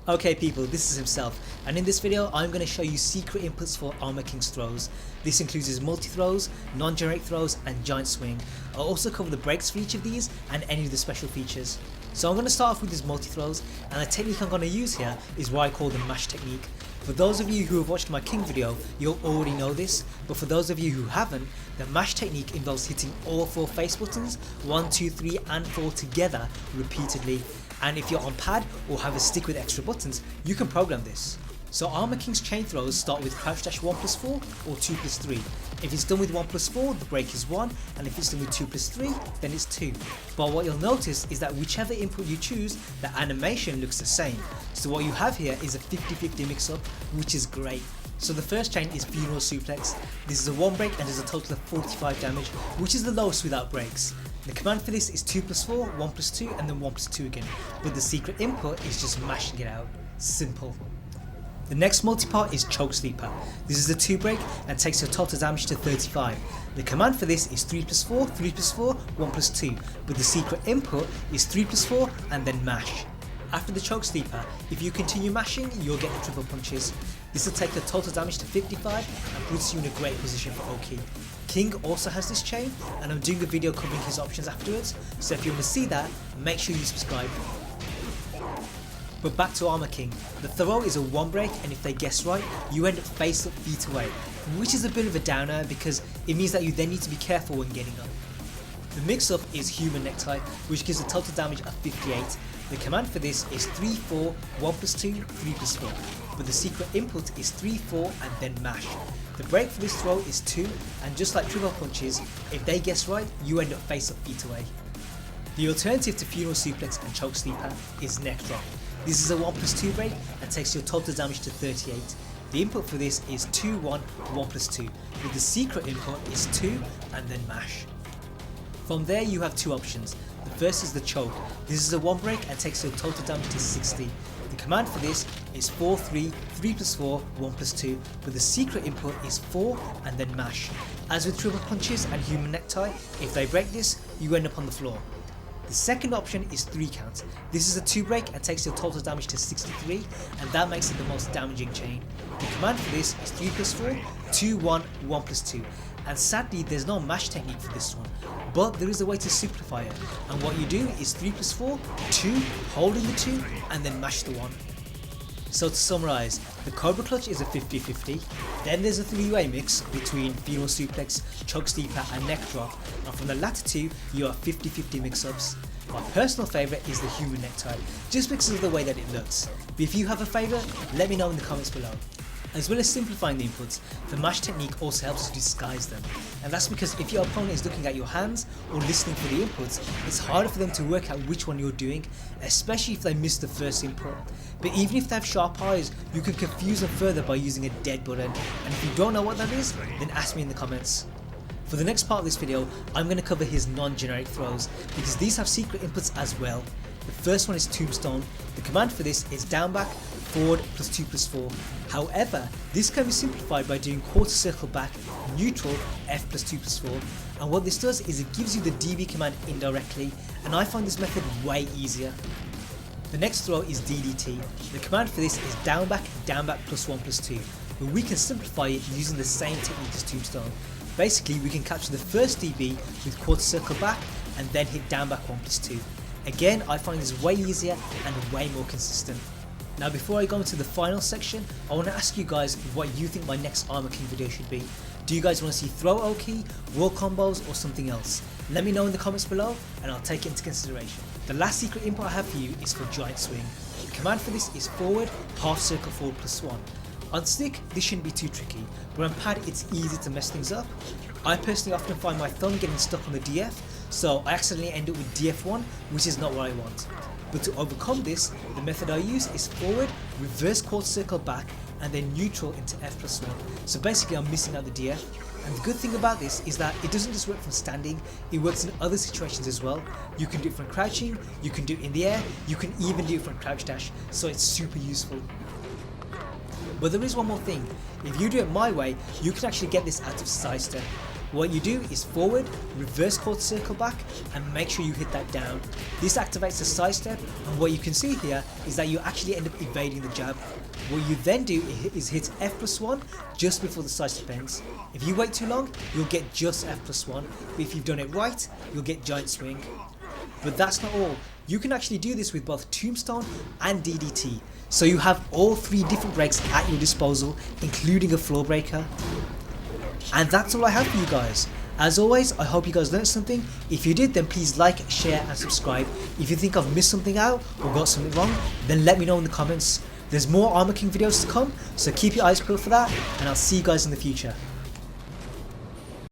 Okay people, this is himself, and in this video I'm going to show you secret inputs for Armor King's throws. This includes his multi-throws, non-generic throws and giant swing. I'll also cover the breaks for each of these and any of the special features. So I'm going to start off with his multi-throws, and the technique I'm going to use here is what I call the mash technique. For those of you who have watched my King video, you'll already know this, but for those of you who haven't, the mash technique involves hitting all 4 face buttons, 1, 2, 3 and 4 together repeatedly. And if you're on pad or have a stick with extra buttons, you can program this. So Armor King's chain throws start with crouch dash 1+4 or 2+3. If it's done with 1+4, the break is 1, and if it's done with 2+3, then it's 2. But what you'll notice is that whichever input you choose, the animation looks the same. So what you have here is a 50-50 mix up, which is great. So the first chain is funeral suplex. This is a 1 break and does a total of 45 damage, which is the lowest without breaks. The command for this is 2+4, 1+2 and then 1+2 again, but the secret input is just mashing it out. Simple. The next multi-part is choke sleeper. This is a 2 break and takes your total damage to 35. The command for this is 3+4, 3+4, 1+2, but the secret input is 3+4 and then mash. After the choke sleeper, if you continue mashing, you'll get the triple punches. This will take your total damage to 55 and puts you in a great position for Oki. King also has this chain, and I'm doing a video covering his options afterwards, so if you want to see that, make sure you subscribe. But back to Armor King, the throw is a 1 break, and if they guess right, you end up face up feet away, which is a bit of a downer because it means that you then need to be careful when getting up. The mix up is human necktie, which gives a total damage of 58. The command for this is 3-4, 1+2, 3+4, but the secret input is 3-4 and then mash. The break for this throw is 2, and just like triple punches, if they guess right, you end up face up feet away. The alternative to funeral suplex and choke sleeper is neck drop. This is a 1+2 break and takes your total damage to 38. The input for this is 2-1, 1+2, but the secret input is 2 and then mash. From there you have 2 options. The first is the choke. This is a 1 break and takes your total damage to 60. The command for this is 4-3, 3+4, 1+2, but the secret input is 4 and then mash. As with triple punches and human necktie, if they break this, you end up on the floor. The second option is 3 count. This is a 2 break and takes your total damage to 63, and that makes it the most damaging chain. The command for this is 3+4, 2-1, 1+2, and sadly there's no mash technique for this one, but there is a way to simplify it, and what you do is 3+4, 2, holding the 2 and then mash the 1. So to summarise, the Cobra Clutch is a 50-50, then there's a 3-way mix between funeral suplex, choke sleeper and neck drop, and from the latter 2 you have 50-50 mix-ups. My personal favourite is the human necktie, just because of the way that it looks, but if you have a favourite, let me know in the comments below. As well as simplifying the inputs, the mash technique also helps to disguise them, and that's because if your opponent is looking at your hands or listening for the inputs, it's harder for them to work out which one you're doing, especially if they miss the first input. But even if they have sharp eyes, you can confuse them further by using a dead button, and if you don't know what that is, then ask me in the comments. For the next part of this video, I'm going to cover his non-generic throws, because these have secret inputs as well. The first one is tombstone. The command for this is down back, forward plus 2+4. However, this can be simplified by doing quarter circle back, neutral, F plus 2+4, and what this does is it gives you the DB command indirectly, and I find this method way easier. The next throw is DDT. The command for this is down back plus 1+2, but we can simplify it using the same technique as tombstone. Basically we can capture the first DB with quarter circle back and then hit down back 1+2. Again, I find this way easier and way more consistent. Now before I go into the final section, I want to ask you guys what you think my next Armor King video should be. Do you guys want to see throw Oki, wall combos or something else? Let me know in the comments below and I'll take it into consideration. The last secret input I have for you is for giant swing. The command for this is forward, half circle forward +1. On stick this shouldn't be too tricky, but on pad it's easy to mess things up. I personally often find my thumb getting stuck on the DF, so I accidentally end up with DF1, which is not what I want. But to overcome this, the method I use is forward, reverse quarter circle back and then neutral into F+1. So basically I'm missing out the DF, and the good thing about this is that it doesn't just work from standing, it works in other situations as well. You can do it from crouching, you can do it in the air, you can even do it from crouch dash, so it's super useful. But there is one more thing, if you do it my way, you can actually get this out of sidestep. What you do is forward, reverse quarter circle back, and make sure you hit that down. This activates the sidestep, and what you can see here is that you actually end up evading the jab. What you then do is hit F+1 just before the sidestep ends. If you wait too long, you'll get just F+1, but if you've done it right, you'll get giant swing. But that's not all. You can actually do this with both tombstone and DDT. So you have all 3 different breaks at your disposal, including a floor breaker. And that's all I have for you guys. As always, I hope you guys learned something. If you did, then please like, share and subscribe. If you think I've missed something out or got something wrong, then let me know in the comments. There's more Armor King videos to come, so keep your eyes peeled for that, and I'll see you guys in the future.